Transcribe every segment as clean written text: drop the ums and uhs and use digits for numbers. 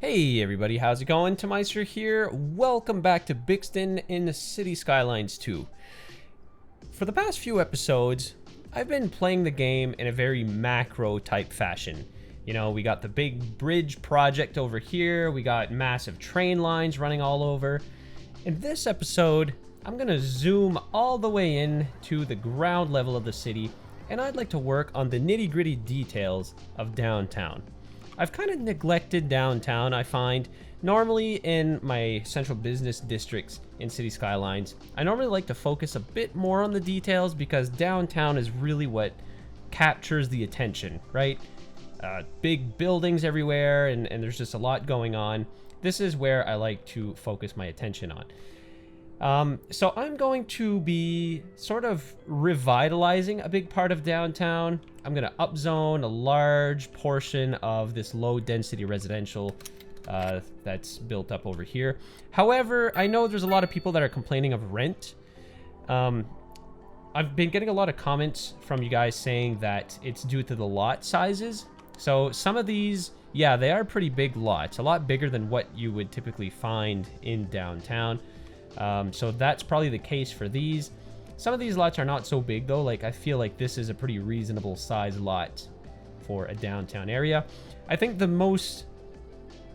Hey everybody, how's it going? Meister here. Welcome back to Bixton in the City Skylines 2. For the past few episodes, I've been playing the game in a very macro type fashion. You know, we got the big bridge project over here, we got massive train lines running all over. In this episode, I'm gonna zoom all the way in to the ground level of the city, and I'd like to work on the nitty-gritty details of downtown. I've kind of neglected downtown, I find. Normally in my central business districts in City Skylines, I normally like to focus a bit more on the details because downtown is really what captures the attention, right? Big buildings everywhere, and there's just a lot going on. This is where I like to focus my attention on. So I'm going to be sort of revitalizing a big part of downtown. I'm going to upzone a large portion of this low density residential that's built up over here. However, I know there's a lot of people that are complaining of rent. I've been getting a lot of comments from you guys saying that it's due to the lot sizes. So some of these, yeah, they are pretty big lots, a lot bigger than what you would typically find in downtown. So that's probably the case for these. Some of these lots are not so big though. Like I feel like this is a pretty reasonable size lot for a downtown area. I think the most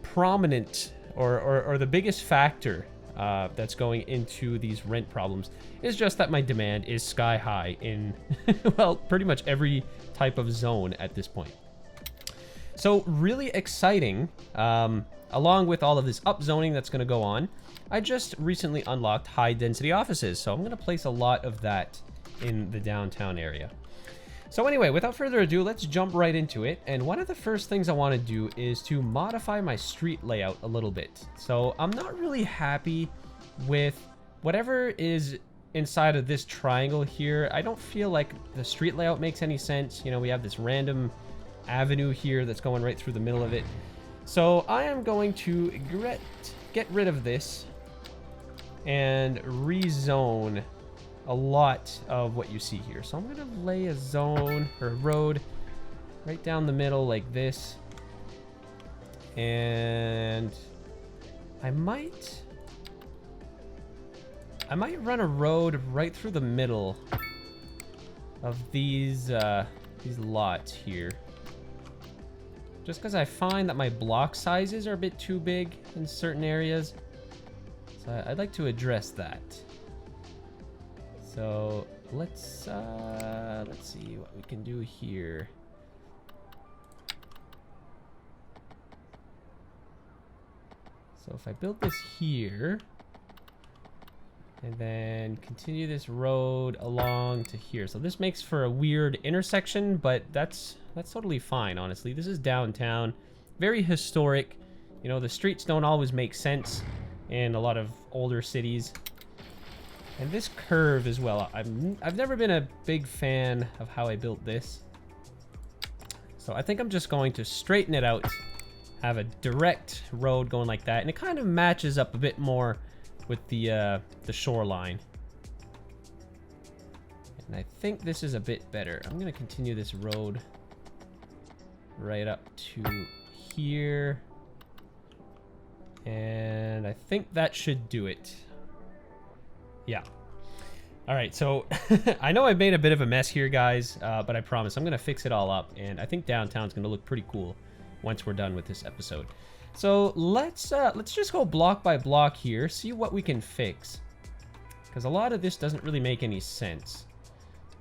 prominent or the biggest factor that's going into these rent problems is just that my demand is sky high in well, pretty much every type of zone at this point. So really exciting, along with all of this upzoning that's going to go on. I just recently unlocked high density offices, so I'm going to place a lot of that in the downtown area. So anyway, without further ado, let's jump right into it. And one of the first things I want to do is to modify my street layout a little bit. So I'm not really happy with whatever is inside of this triangle here. I don't feel like the street layout makes any sense. You know, we have this random avenue here that's going right through the middle of it. So I am going to get rid of this and rezone a lot of what you see here. So I'm going to lay a zone or a road right down the middle like this. And I might run a road right through the middle of these lots here. Just because I find that my block sizes are a bit too big in certain areas. So I'd like to address that. So let's see what we can do here. So if I build this here and then continue this road along to here. So this makes for a weird intersection, but that's totally fine, honestly. This is downtown, very historic. You know, the streets don't always make sense in a lot of older cities. And this curve as well, I've never been a big fan of how I built this. So I think I'm just going to straighten it out, have a direct road going like that, and it kind of matches up a bit more with the shoreline. And I think this is a bit better. I'm gonna continue this road right up to here. And I think that should do it. Yeah. All right, so I know I've made a bit of a mess here, guys, but I promise I'm gonna fix it all up, and I think downtown's gonna look pretty cool once we're done with this episode. So let's just go block by block here, see what we can fix, because a lot of this doesn't really make any sense.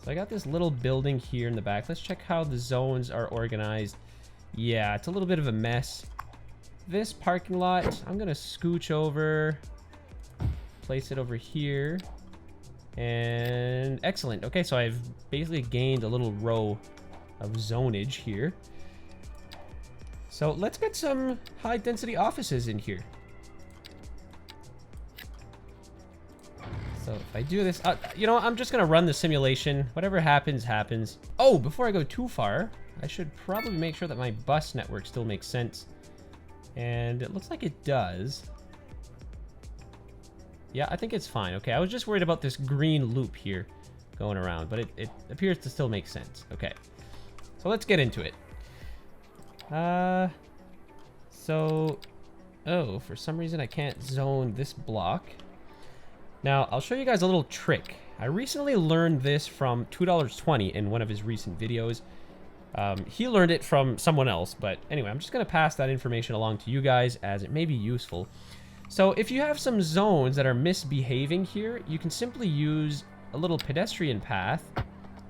So I got this little building here in the back. Let's check how the zones are organized. Yeah, it's a little bit of a mess. This parking lot, I'm gonna scooch over, place it over here, and excellent. Okay, so I've basically gained a little row of zonage here. So let's get some high density offices in here. So if I do this, you know, I'm just gonna run the simulation. Whatever happens, happens. Oh, before I go too far, I should probably make sure that my bus network still makes sense. And it looks like it does. Yeah, I think it's fine. Okay, I was just worried about this green loop here going around, but it appears to still make sense. Okay, so let's get into it. So Oh, for some reason I can't zone this block. Now, I'll show you guys a little trick. I recently learned this from $2.20 in one of his recent videos. He learned it from someone else, but anyway, I'm just going to pass that information along to you guys as it may be useful. So if you have some zones that are misbehaving here, you can simply use a little pedestrian path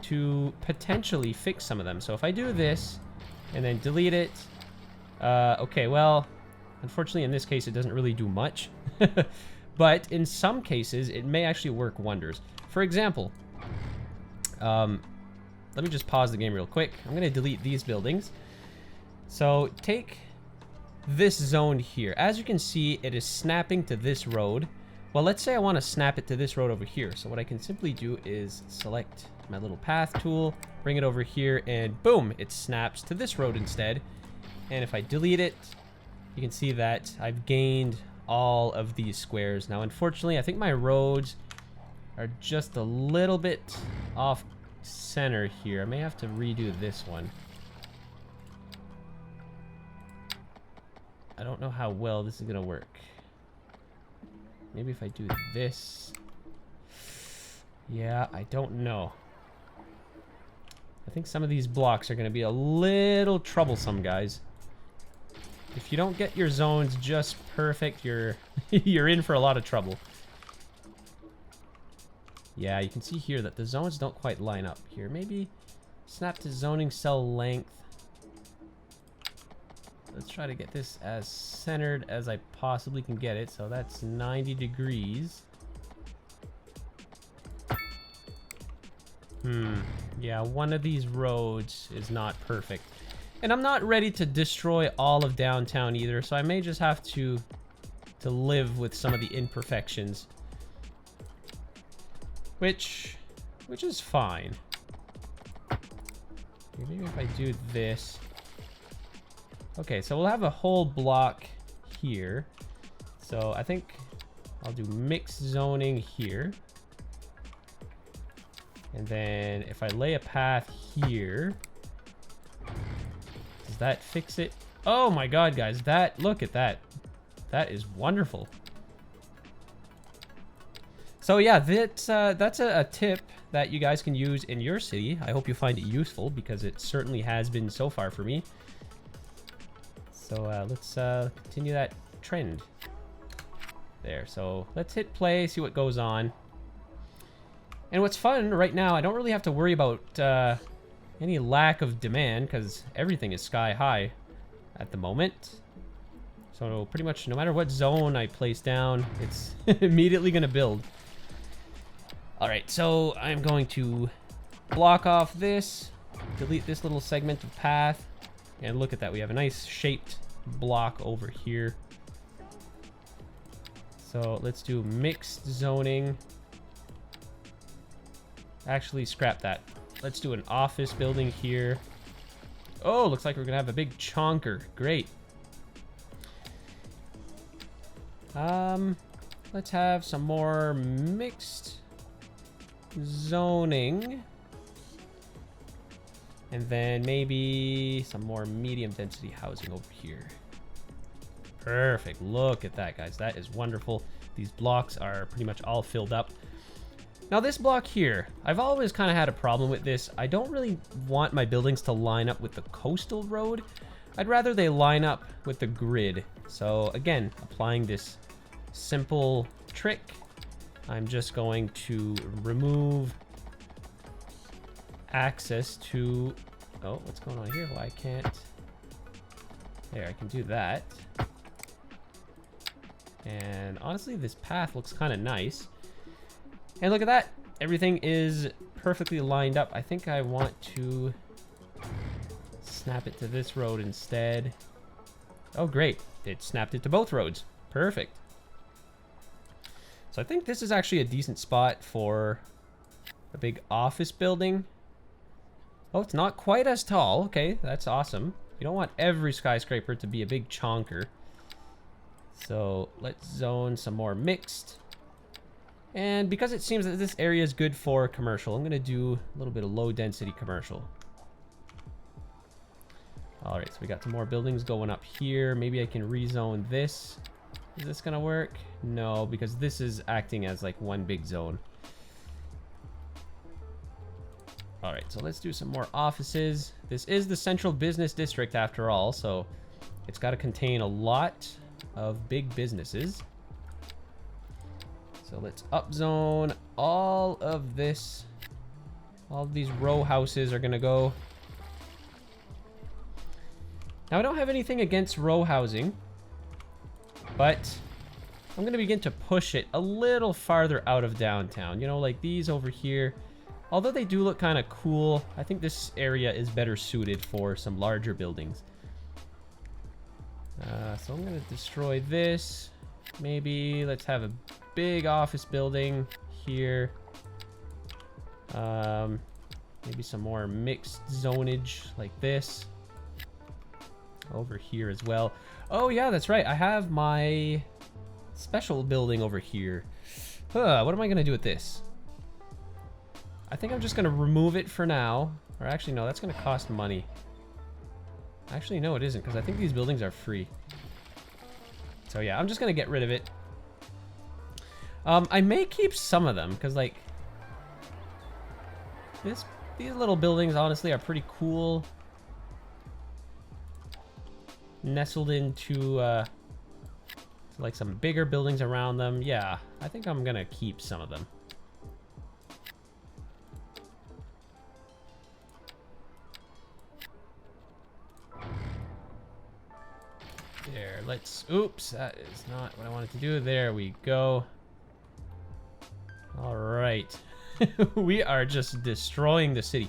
to potentially fix some of them. So if I do this and then delete it, okay, well, unfortunately in this case it doesn't really do much. But in some cases it may actually work wonders. For example, let me just pause the game real quick. I'm going to delete these buildings. So take this zone here. As you can see, it is snapping to this road. Well, let's say I want to snap it to this road over here. So what I can simply do is select my little path tool, bring it over here, and boom, it snaps to this road instead. And if I delete it, you can see that I've gained all of these squares. Now, unfortunately, I think my roads are just a little bit off center here. I may have to redo this one. I don't know how well this is gonna work. Maybe if I do this. Yeah, I don't know. I think some of these blocks are gonna be a little troublesome, guys. If you don't get your zones just perfect, you're you're in for a lot of trouble. Yeah, you can see here that the zones don't quite line up here. Maybe snap to zoning cell length. Let's try to get this as centered as I possibly can get it. So that's 90 degrees. Yeah, one of these roads is not perfect. And I'm not ready to destroy all of downtown either, so I may just have to live with some of the imperfections. Which is fine. Maybe if I do this. Okay, so we'll have a whole block here. So I think I'll do mixed zoning here. And then if I lay a path here, does that fix it? Oh my god, guys, look at that. That is wonderful. So yeah, that's a tip that you guys can use in your city. I hope you find it useful because it certainly has been so far for me. So let's continue that trend. There, so let's hit play, see what goes on. And what's fun right now, I don't really have to worry about any lack of demand because everything is sky high at the moment. So pretty much no matter what zone I place down, it's immediately going to build. Alright, so I'm going to block off this, delete this little segment of path, and look at that, we have a nice shaped block over here. So let's do mixed zoning. Actually, scrap that. Let's do an office building here. Oh, looks like we're gonna have a big chonker. Great. Let's have some more mixed zoning. And then maybe some more medium density housing over here. Perfect. Look at that, guys. That is wonderful. These blocks are pretty much all filled up. Now this block here, I've always kind of had a problem with this. I don't really want my buildings to line up with the coastal road. I'd rather they line up with the grid. So again, applying this simple trick, I'm just going to remove access to... Oh, what's going on here? Why can't... There, I can do that. And honestly, this path looks kind of nice. And look at that. Everything is perfectly lined up. I think I want to snap it to this road instead. Oh, great. It snapped it to both roads. Perfect. So I think this is actually a decent spot for a big office building. Oh, it's not quite as tall. Okay, that's awesome. You don't want every skyscraper to be a big chonker. So let's zone some more mixed. And because it seems that this area is good for commercial, I'm going to do a little bit of low density commercial. All right, so we got some more buildings going up here. Maybe I can rezone this. Is this gonna work? No, because this is acting as like one big zone. All right, so let's do some more offices. This is the central business district after all, so it's got to contain a lot of big businesses. So let's upzone all of this. All of these row houses are gonna go. Now I don't have anything against row housing, but I'm gonna begin to push it a little farther out of downtown. You know, like these over here. Although they do look kind of cool, I think this area is better suited for some larger buildings. So I'm gonna destroy this. Maybe let's have a big office building here. Maybe some more mixed zonage like this. Over here as well. Oh yeah, that's right. I have my special building over here. What am I gonna do with this? I think I'm just gonna remove it for now. Or actually, no, that's gonna cost money. Actually, no, it isn't, because I think these buildings are free. So yeah, I'm just gonna get rid of it. I may keep some of them, because like these little buildings honestly are pretty cool. Nestled into like some bigger buildings around them. Yeah, I think I'm gonna keep some of them. There, let's, oops, that is not what I wanted to do. There we go. All right. We are just destroying the city.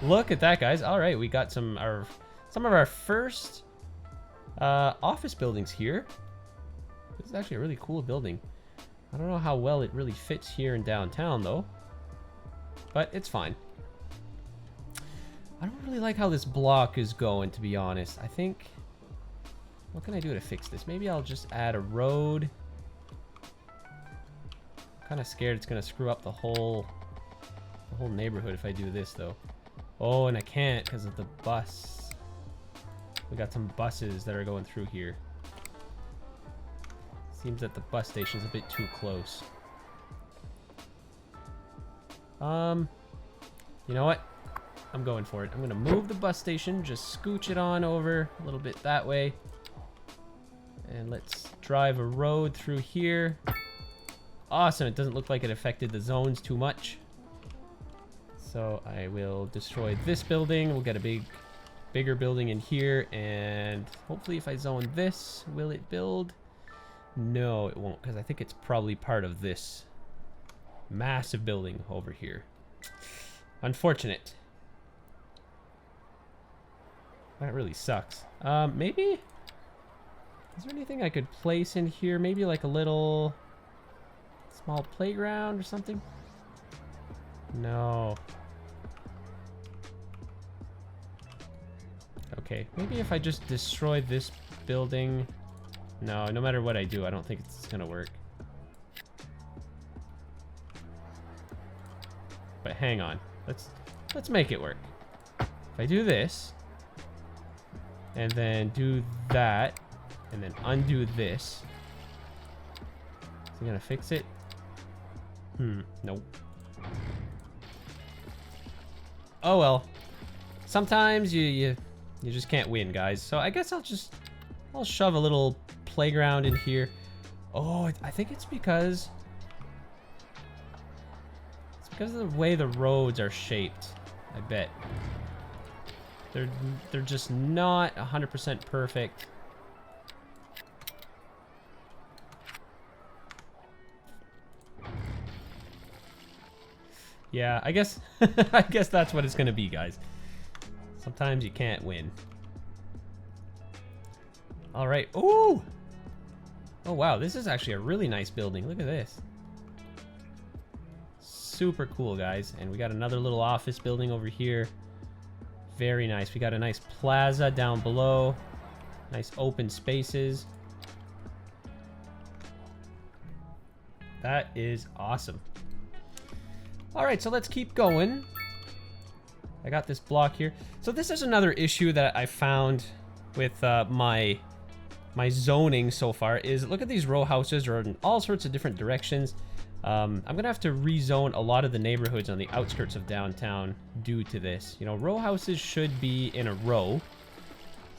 Look at that, guys. All right, we got some of our first office buildings here. This is actually a really cool building. I don't know how well it really fits here in downtown, though. But it's fine. I don't really like how this block is going, to be honest. I think... What can I do to fix this? Maybe I'll just add a road. I'm kind of scared it's going to screw up the whole neighborhood if I do this, though. Oh, and I can't because of the bus. We got some buses that are going through here. Seems that the bus station's a bit too close. You know what? I'm going for it. I'm going to move the bus station, just scooch it on over a little bit that way. And let's drive a road through here. Awesome. It doesn't look like it affected the zones too much. So I will destroy this building. We'll get a bigger building in here. And hopefully if I zone this, will it build? No, it won't, because I think it's probably part of this massive building over here. Unfortunate. That really sucks. Maybe... Is there anything I could place in here? Maybe like a little small playground or something? No. Okay, maybe if I just destroy this building. No, no matter what I do, I don't think it's gonna work. But hang on. Let's make it work. If I do this and then do that, and then undo this. Is he gonna fix it? Nope. Oh well. Sometimes you just can't win, guys. So I guess I'll shove a little playground in here. Oh, I think it's because of the way the roads are shaped. I bet. They're just not 100% perfect. Yeah, I guess I guess that's what it's gonna be, guys. Sometimes you can't win. All right. Ooh. Oh wow, this is actually a really nice building. Look at this. Super cool, guys. And we got another little office building over here. Very nice. We got a nice plaza down below. Nice open spaces. That is awesome. All right, so let's keep going. I got this block here. So this is another issue that I found with my zoning so far is look at these row houses are in all sorts of different directions. I'm gonna have to rezone a lot of the neighborhoods on the outskirts of downtown due to this. You know, row houses should be in a row.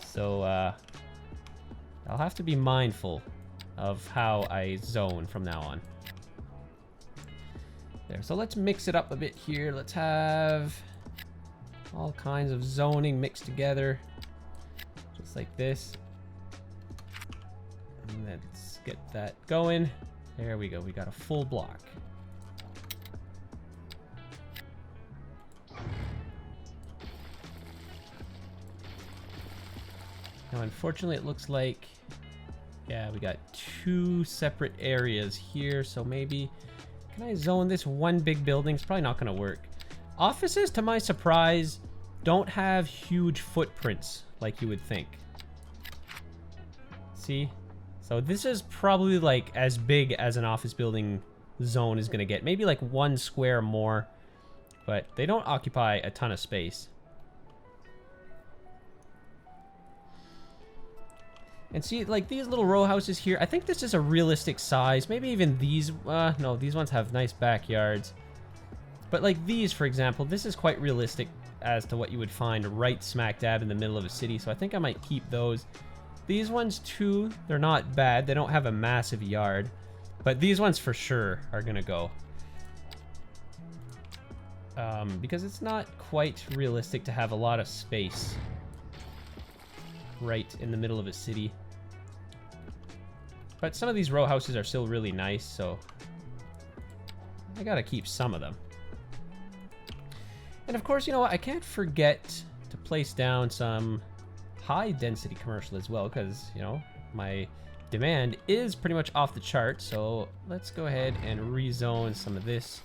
So I'll have to be mindful of how I zone from now on. There, so let's mix it up a bit here. Let's have all kinds of zoning mixed together, just like this. And let's get that going. There we go, we got a full block. Now, unfortunately, it looks like, yeah, we got two separate areas here, so maybe, can I zone this one big building? It's probably not gonna work. Offices, to my surprise, don't have huge footprints like you would think. See? So this is probably like as big as an office building zone is gonna get. Maybe like 1 square more, but they don't occupy a ton of space. And see, like these little row houses here, I think this is a realistic size. Maybe even these, no, these ones have nice backyards. But like these, for example, this is quite realistic as to what you would find right smack dab in the middle of a city. So I think I might keep those. These ones too, they're not bad. They don't have a massive yard. But these ones for sure are gonna go. Because it's not quite realistic to have a lot of space right in the middle of a city. But some of these row houses are still really nice, so I gotta keep some of them. And of course, you know what, I can't forget to place down some high density commercial as well, because, you know, my demand is pretty much off the chart. So let's go ahead and rezone some of this.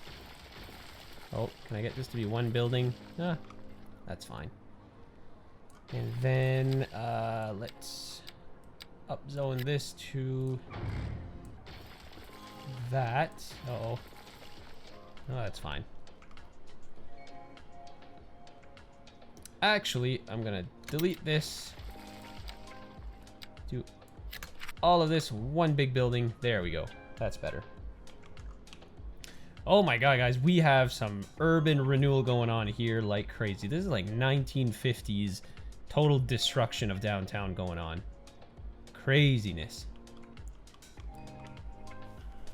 Oh, can I get this to be one building? That's fine. And then let's upzone this to that. Uh-oh. No, that's fine. Actually, I'm gonna delete this. Do all of this one big building. There we go. That's better. Oh my god, guys, we have some urban renewal going on here like crazy. This is like 1950s total destruction of downtown going on. Craziness.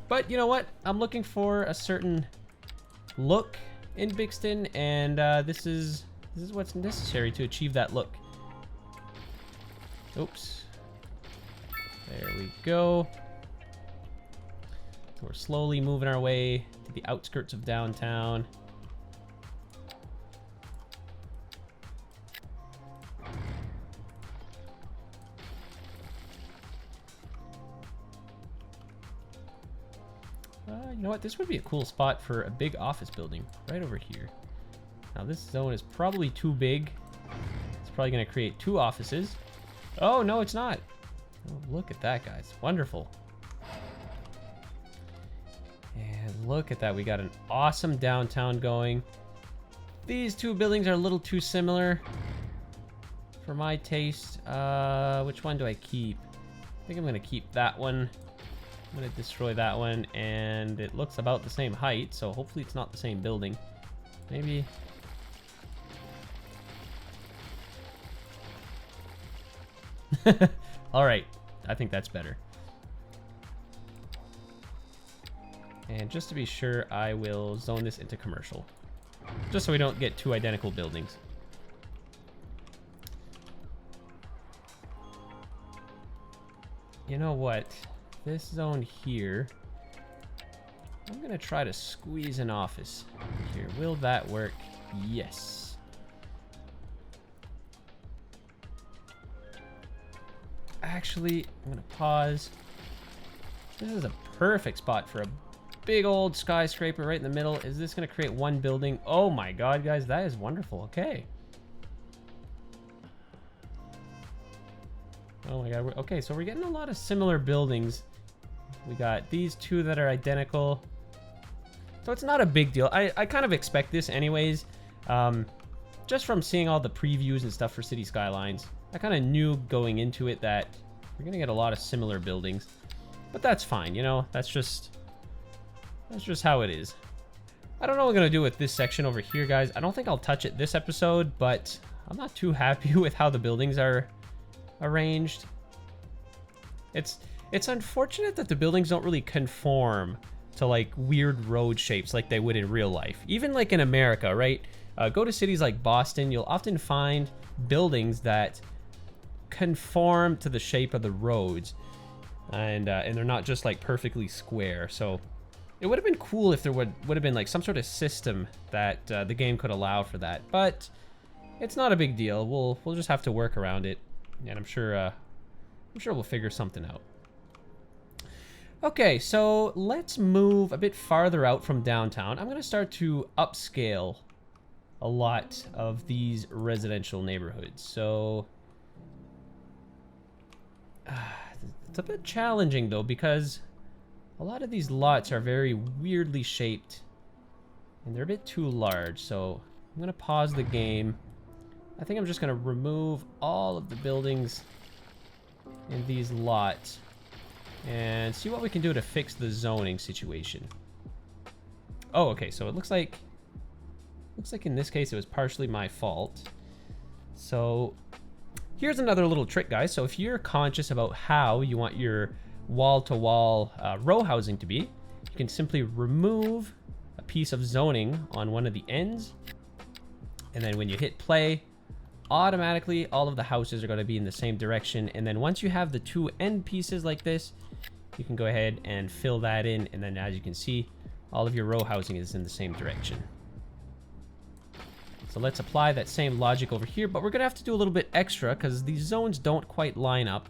But you know what? I'm looking for a certain look in Bixton, and this is what's necessary to achieve that look. Oops. There we go. We're slowly moving our way to the outskirts of downtown. You know what? This would be a cool spot for a big office building right over here. Now this zone is probably too big. It's probably going to create 2 offices. Oh, no, it's not. Oh, look at that, guys. Wonderful. And look at that. We got an awesome downtown going. These 2 buildings are a little too similar for my taste. Which one do I keep? I think I'm going to keep that one. I'm going to destroy that one. And it looks about the same height, so hopefully it's not the same building. Maybe... all right, I think that's better. And just to be sure, I will zone this into commercial, just so we don't get 2 identical buildings. You know what, this zone here, I'm gonna try to squeeze an office here. Will that work? Yes. Actually, I'm gonna pause. This is a perfect spot for a big old skyscraper right in the middle. Is this gonna create 1 building? Oh my god, guys, that is wonderful. Okay. Oh my god. Okay, so we're getting a lot of similar buildings. We got these 2 that are identical. So it's not a big deal. I kind of expect this anyways. just from seeing all the previews and stuff for City Skylines, I kind of knew going into it that we're gonna get a lot of similar buildings, but that's fine, you know. That's just how it is. I don't know what I'm gonna do with this section over here, guys. I don't think I'll touch it this episode, but I'm not too happy with how the buildings are arranged. It's unfortunate that the buildings don't really conform to like weird road shapes like they would in real life. Even like in America, right? Go to cities like Boston, you'll often find buildings that conform to the shape of the roads, and they're not just like perfectly square. So it would have been cool if there would have been like some sort of system that the game could allow for that, but it's not a big deal. We'll just have to work around it, and I'm sure we'll figure something out. Okay, so let's move a bit farther out from downtown. I'm going to start to upscale a lot of these residential neighborhoods. So it's a bit challenging though, because a lot of these lots are very weirdly shaped and they're a bit too large. So I'm going to pause the game. I think I'm just going to remove all of the buildings in these lots and see what we can do to fix the zoning situation. Oh, okay, so it looks like in this case it was partially my fault. So here's another little trick, guys. So if you're conscious about how you want your wall-to-wall row housing to be, you can simply remove a piece of zoning on one of the ends, and then when you hit play, automatically all of the houses are going to be in the same direction. And then once you have the two end pieces like this, you can go ahead and fill that in, and then as you can see, all of your row housing is in the same direction. So let's apply that same logic over here, but we're gonna have to do a little bit extra because these zones don't quite line up,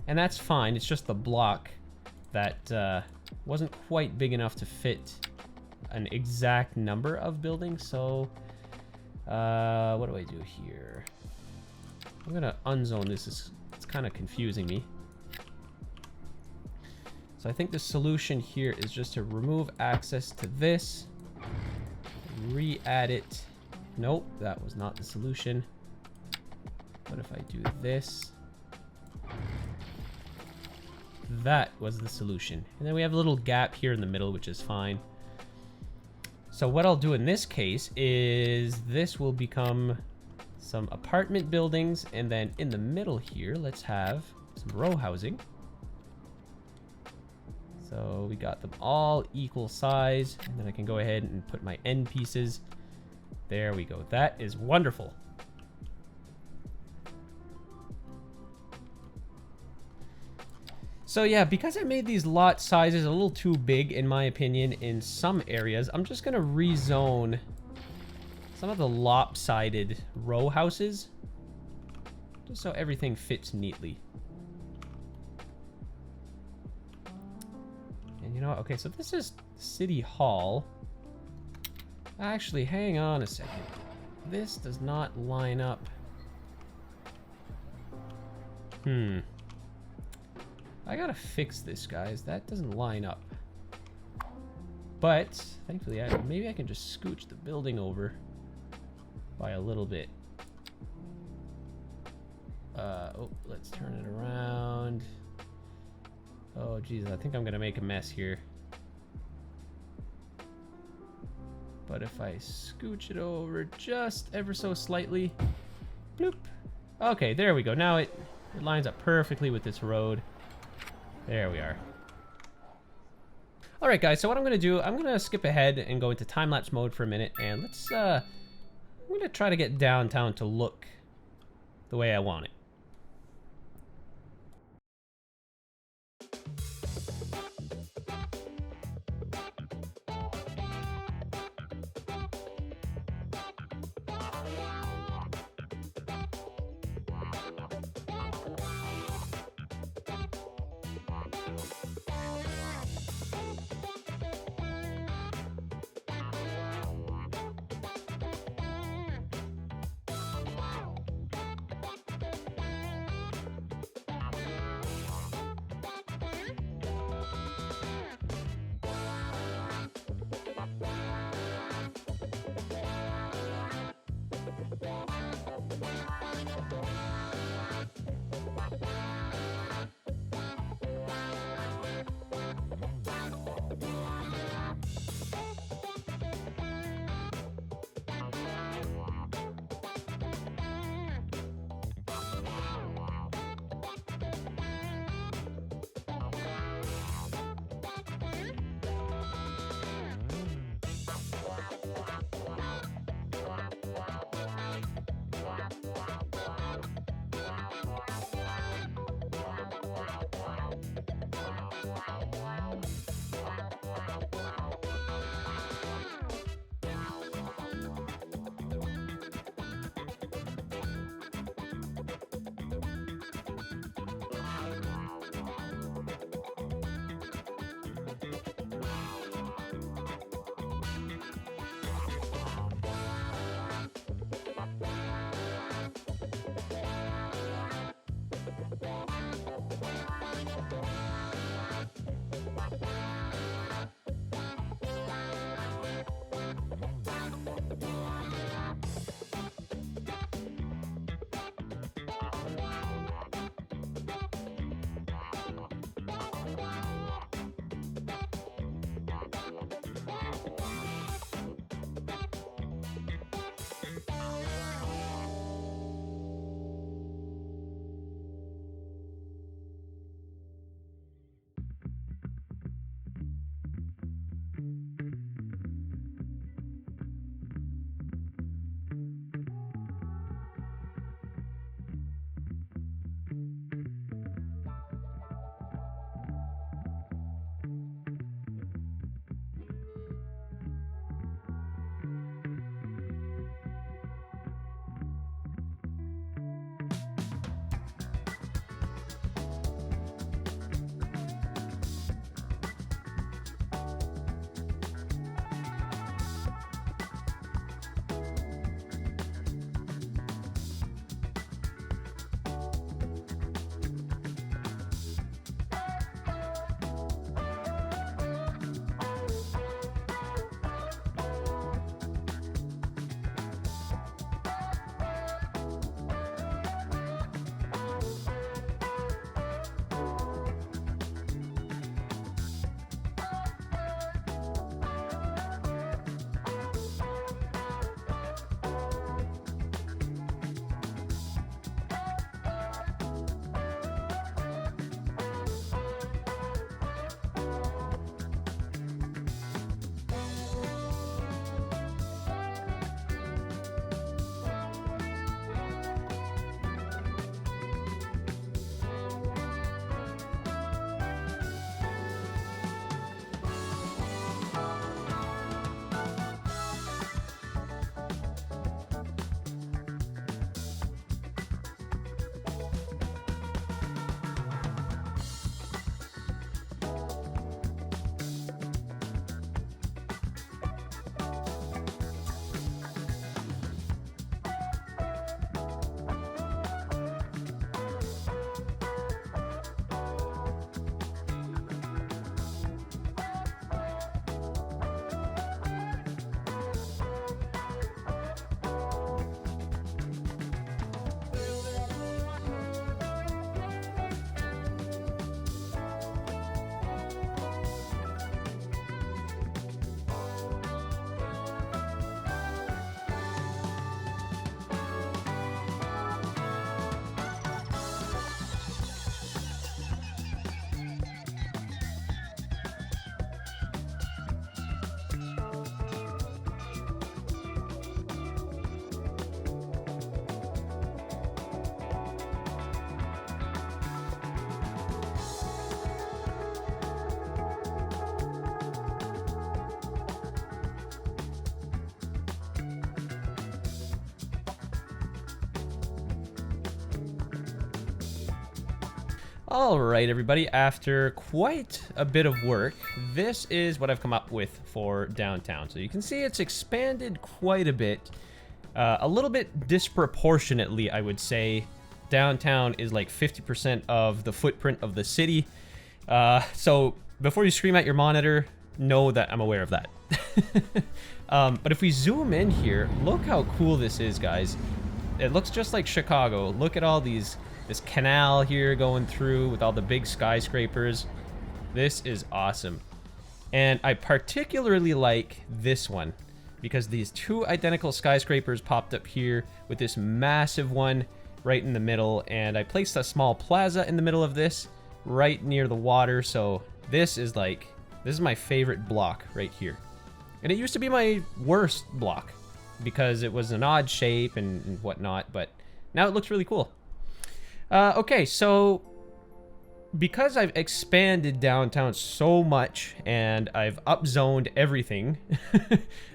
and that's fine. It's just the block that wasn't quite big enough to fit an exact number of buildings. So what do I do here? I'm gonna unzone this. It's kind of confusing me. So I think the solution here is just to remove access to this, re-add it. Nope, that was not the solution. What if I do this? That was the solution. And then we have a little gap here in the middle, which is fine. So what I'll do in this case is this will become some apartment buildings, and then in the middle here, let's have some row housing. So we got them all equal size, and then I can go ahead and put my end pieces. There we go. That is wonderful. So yeah, because I made these lot sizes a little too big, in my opinion, in some areas, I'm just going to rezone some of the lopsided row houses, just so everything fits neatly. And you know what? Okay, so this is City Hall. Actually, hang on a second. This does not line up. I gotta fix this, guys. That doesn't line up. But thankfully, maybe I can just scooch the building over by a little bit. Oh, let's turn it around. Oh, geez, I think I'm gonna make a mess here. But if I scooch it over just ever so slightly, bloop. Okay, there we go. Now it lines up perfectly with this road. There we are. All right, guys, so what I'm gonna do, I'm gonna skip ahead and go into time-lapse mode for a minute, and let's, I'm gonna try to get downtown to look the way I want it. All right, everybody, after quite a bit of work, this is what I've come up with for downtown. So you can see it's expanded quite a bit, a little bit disproportionately, I would say. Downtown is like 50% of the footprint of the city. So before you scream at your monitor, know that I'm aware of that. But if we zoom in here, look how cool this is, guys. It looks just like Chicago. Look at all this canal here going through with all the big skyscrapers. This is awesome. And I particularly like this one because these two identical skyscrapers popped up here with this massive one right in the middle. And I placed a small plaza in the middle of this right near the water. So this is my favorite block right here. And it used to be my worst block because it was an odd shape and whatnot, but now it looks really cool. Okay, so because I've expanded downtown so much and I've upzoned everything,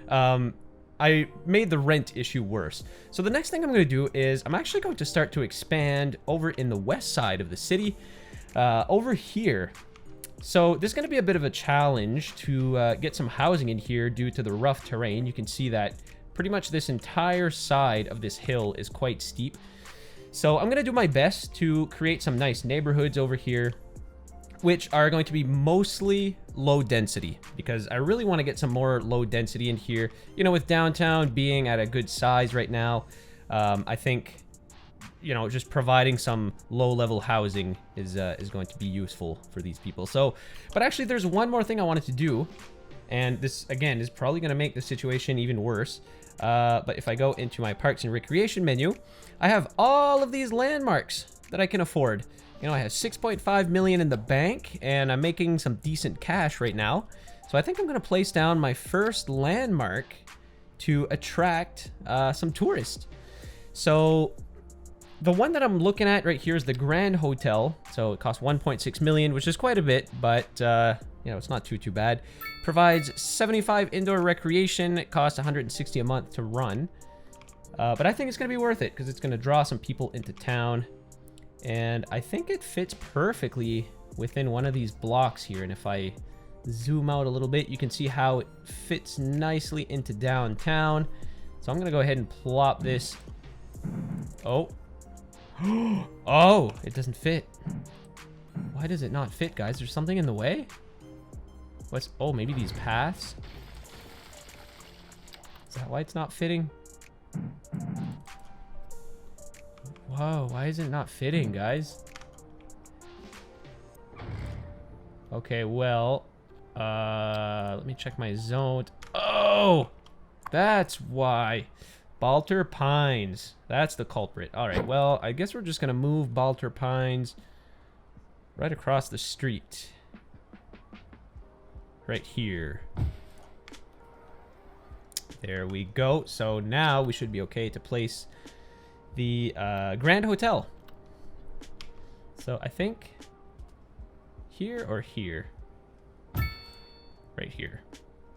I made the rent issue worse. So the next thing I'm going to do is I'm actually going to start to expand over in the west side of the city, over here. So this is going to be a bit of a challenge to get some housing in here due to the rough terrain. You can see that pretty much this entire side of this hill is quite steep. So I'm going to do my best to create some nice neighborhoods over here, which are going to be mostly low density, because I really want to get some more low density in here. You know, with downtown being at a good size right now, I think, you know, just providing some low-level housing is going to be useful for these people. So, but actually there's one more thing I wanted to do, and this, again, is probably going to make the situation even worse. But if I go into my Parks and Recreation menu, I have all of these landmarks that I can afford. You know, I have 6.5 million in the bank, and I'm making some decent cash right now. So I think I'm going to place down my first landmark to attract some tourists. So The one that I'm looking at right here is the Grand Hotel. So it costs 1.6 million, which is quite a bit, but you know, it's not too bad. Provides 75 indoor recreation. It costs 160 a month to run. But I think it's going to be worth it because it's going to draw some people into town. And I think it fits perfectly within one of these blocks here. And if I zoom out a little bit, you can see how it fits nicely into downtown. So I'm going to go ahead and plop this. Oh. Oh, it doesn't fit. Why does it not fit, guys? There's something in the way? What's... Oh, maybe these paths? Is that why it's not fitting? Whoa, why is it not fitting, guys? Okay, well... let me check my zone. Oh! That's why. Balter Pines. That's the culprit. Alright, well, I guess we're just gonna move Balter Pines right across the street. Right here. There we go. So now we should be okay to place the Grand Hotel. So I think here or here. Right here.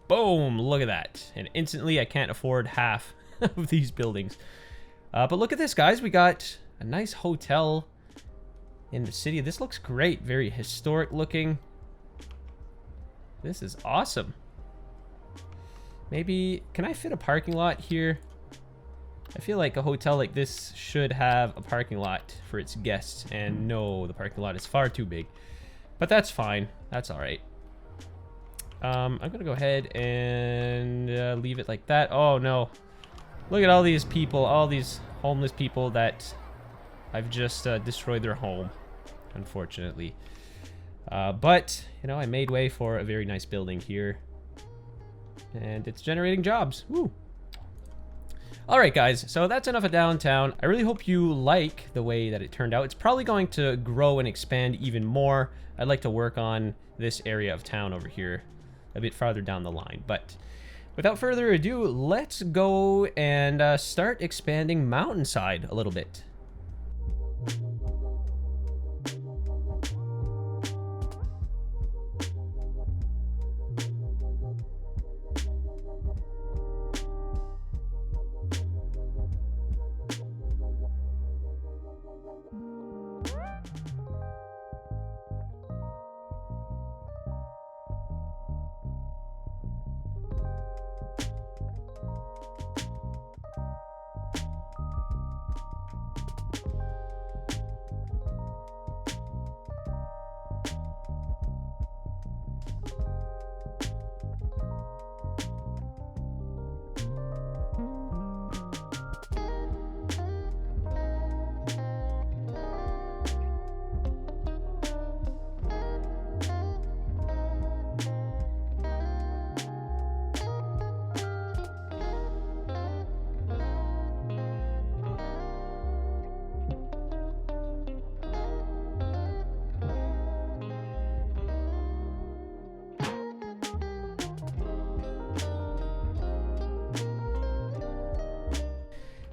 Boom! Look at that. And instantly I can't afford half of these buildings. But look at this, guys. We got a nice hotel in the city. This looks great. Very historic looking. This is awesome. Maybe, can I fit a parking lot here? I feel like a hotel like this should have a parking lot for its guests. And no, the parking lot is far too big. But that's fine. That's all right. I'm going to go ahead and leave it like that. Oh, no. Look at all these people, all these homeless people that I've just destroyed their home, unfortunately. But, you know, I made way for a very nice building here. And it's generating jobs. Woo! Alright, guys, so that's enough of downtown. I really hope you like the way that it turned out. It's probably going to grow and expand even more. I'd like to work on this area of town over here a bit farther down the line. But without further ado, let's go and start expanding Mountainside a little bit.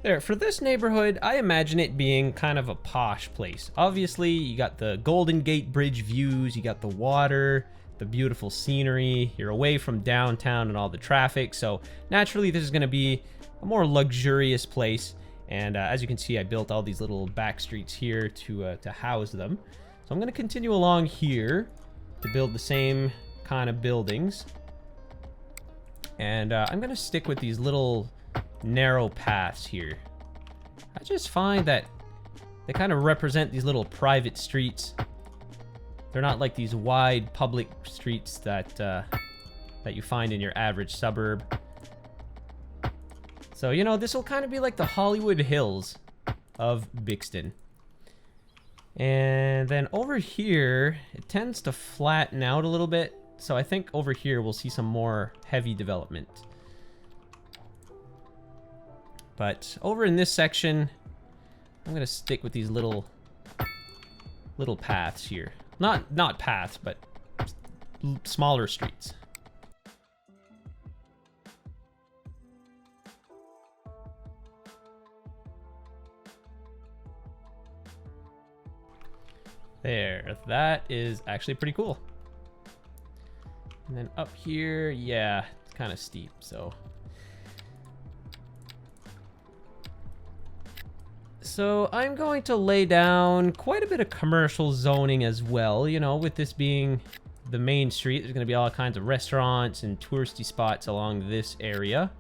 There, for this neighborhood, I imagine it being kind of a posh place. Obviously, you got the Golden Gate Bridge views, you got the water, the beautiful scenery, you're away from downtown and all the traffic, so naturally this is going to be a more luxurious place. And as you can see, I built all these little back streets here to house them. So I'm going to continue along here to build the same kind of buildings. And I'm going to stick with these little narrow paths here. I just find that they kind of represent these little private streets. They're not like these wide public streets that that you find in your average suburb. So, you know, this will kind of be like the Hollywood Hills of Bixton. And then over here, it tends to flatten out a little bit. So I think over here we'll see some more heavy development. But over in this section, I'm gonna stick with these little paths here. Not paths, but smaller streets. There, that is actually pretty cool. And then up here, yeah, it's kind of steep, so. So I'm going to lay down quite a bit of commercial zoning as well, you know, with this being the main street. There's going to be all kinds of restaurants and touristy spots along this area.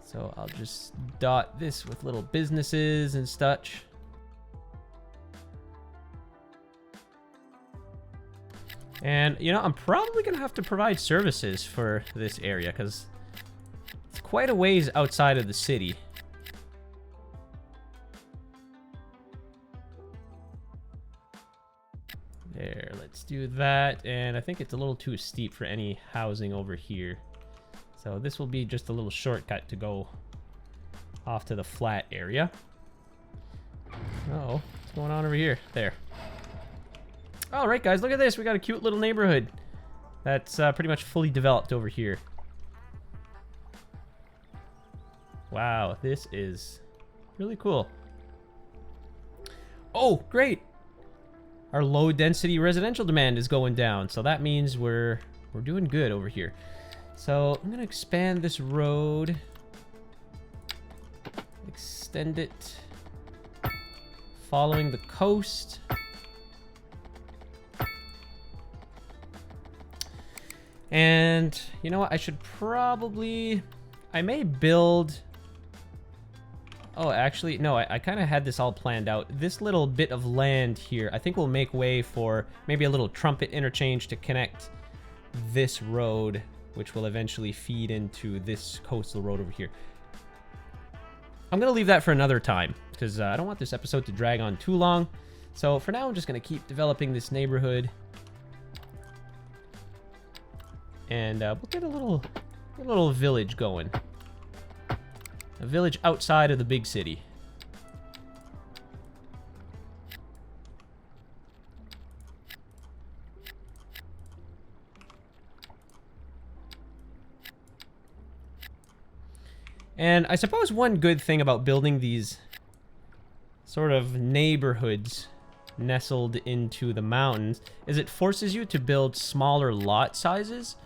So I'll just dot this with little businesses and such. And, you know, I'm probably going to have to provide services for this area because it's quite a ways outside of the city. There, let's do that. And I think it's a little too steep for any housing over here. So this will be just a little shortcut to go off to the flat area. Oh, what's going on over here? There. All right, guys, look at this. We got a cute little neighborhood that's pretty much fully developed over here. Wow, this is really cool. Oh, great. Our low density residential demand is going down, so that means we're doing good over here. So I'm gonna expand this road, extend it, following the coast. And you know what? I should probably, I may build. Oh, actually, no, I kind of had this all planned out. This little bit of land here, I think will make way for maybe a little trumpet interchange to connect this road, which will eventually feed into this coastal road over here. I'm going to leave that for another time because I don't want this episode to drag on too long. So for now, I'm just going to keep developing this neighborhood. And we'll get a little village going. A village outside of the big city. And I suppose one good thing about building these sort of neighborhoods nestled into the mountains is it forces you to build smaller lot sizes,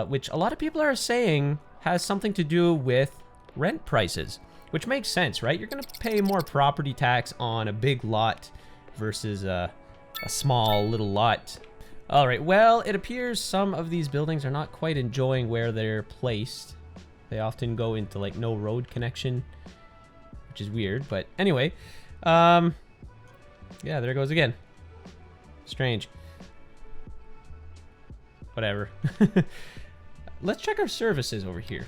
which a lot of people are saying has something to do with rent prices, which makes sense, right? You're going to pay more property tax on a big lot versus a small little lot. All right, well, it appears some of these buildings are not quite enjoying where they're placed. They often go into like no road connection, which is weird, but anyway, yeah, there it goes again. Strange. Whatever. Let's check our services over here.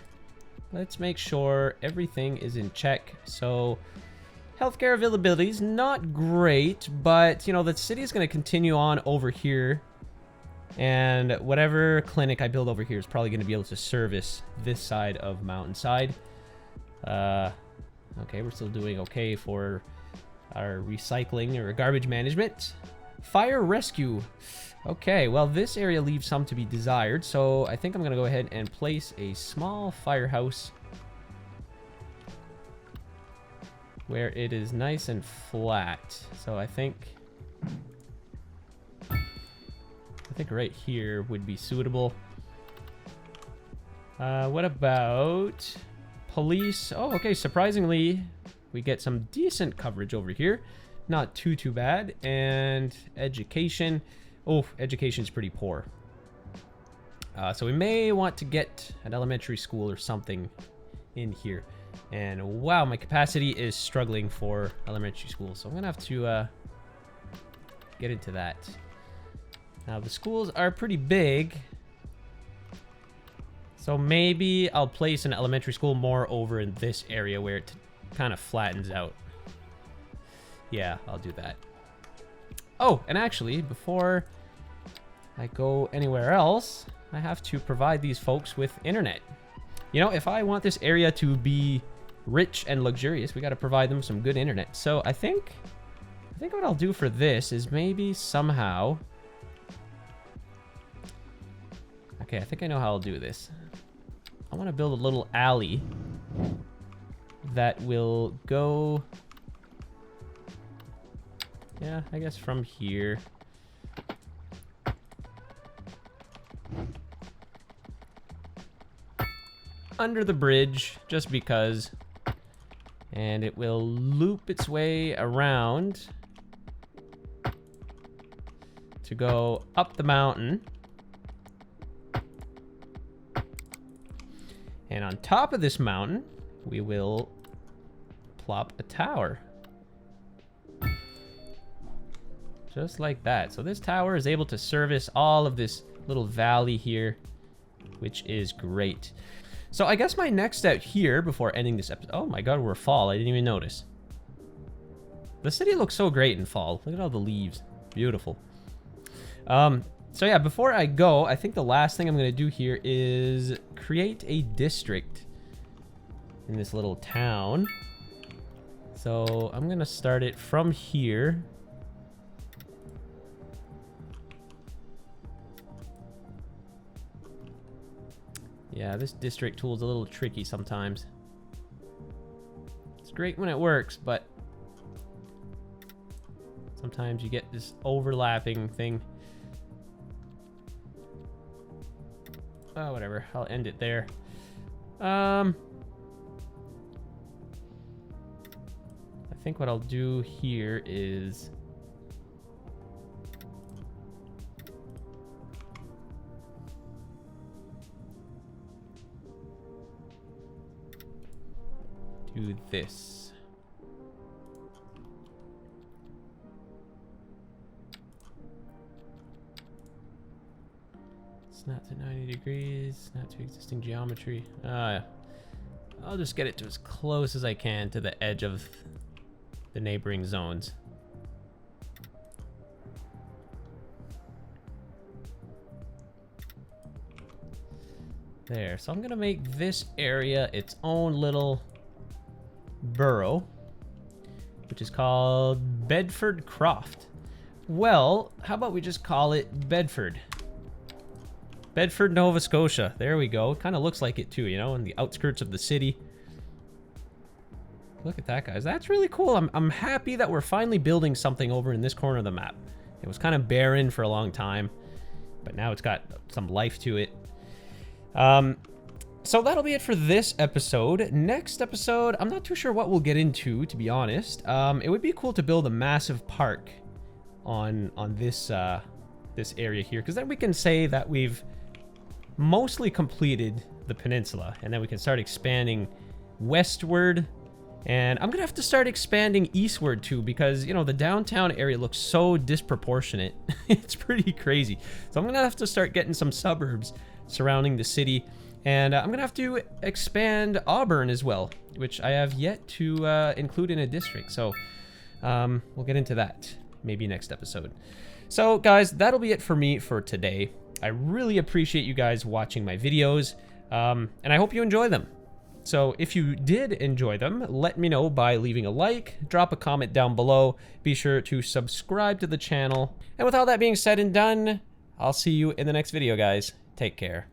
Let's make sure everything is in check. So, healthcare availability is not great, but, you know, the city is going to continue on over here. And whatever clinic I build over here is probably going to be able to service this side of Mountainside. Okay, we're still doing okay for our recycling or garbage management. Fire rescue. Okay, well, this area leaves some to be desired, so I think I'm going to go ahead and place a small firehouse where it is nice and flat. So I think right here would be suitable. What about police? Oh, okay, surprisingly, we get some decent coverage over here. Not too bad. And education. Oh, education's pretty poor. So we may want to get an elementary school or something in here. And wow, my capacity is struggling for elementary school. So I'm going to have to get into that. Now, the schools are pretty big. So maybe I'll place an elementary school more over in this area where it kind of flattens out. Yeah, I'll do that. Oh, and actually, before I go anywhere else, I have to provide these folks with internet. You know, if I want this area to be rich and luxurious, we got to provide them some good internet. So I think what I'll do for this is maybe somehow... Okay, I think I know how I'll do this. I want to build a little alley that will go Yeah, I guess from here. Under the bridge, just because. And it will loop its way around to go up the mountain. And on top of this mountain, we will plop a tower. Just like that. So this tower is able to service all of this little valley here, which is great. So I guess my next step here before ending this episode... Oh my god, we're fall. I didn't even notice. The city looks so great in fall. Look at all the leaves. Beautiful. So yeah, before I go, I think the last thing I'm going to do here is create a district in this little town. So I'm going to start it from here. Yeah, this district tool is a little tricky sometimes. It's great when it works, but sometimes you get this overlapping thing. Oh, whatever. I'll end it there. I think what I'll do here is... do this. Snap to 90 degrees, snap to existing geometry. I'll just get it to as close as I can to the edge of the neighboring zones. There, so I'm gonna make this area its own little borough, which is called Bedford Croft. Well, how about we just call it Bedford? Bedford, Nova Scotia. There we go. Kind of looks like it too, you know, in the outskirts of the city. Look at that, guys. That's really cool. I'm happy that we're finally building something over in this corner of the map. It was kind of barren for a long time, but now it's got some life to it. So that'll be it for this episode. Next episode, I'm not too sure what we'll get into, to be honest. It would be cool to build a massive park on this this area here, because then we can say that we've mostly completed the peninsula, and then we can start expanding westward. And I'm gonna have to start expanding eastward too, because, you know, the downtown area looks so disproportionate. It's pretty crazy. So I'm gonna have to start getting some suburbs surrounding the city. And I'm gonna have to expand Auburn as well, which I have yet to include in a district. So we'll get into that maybe next episode. So guys, that'll be it for me for today. I really appreciate you guys watching my videos, and I hope you enjoy them. So if you did enjoy them, let me know by leaving a like, drop a comment down below, be sure to subscribe to the channel. And with all that being said and done, I'll see you in the next video, guys. Take care.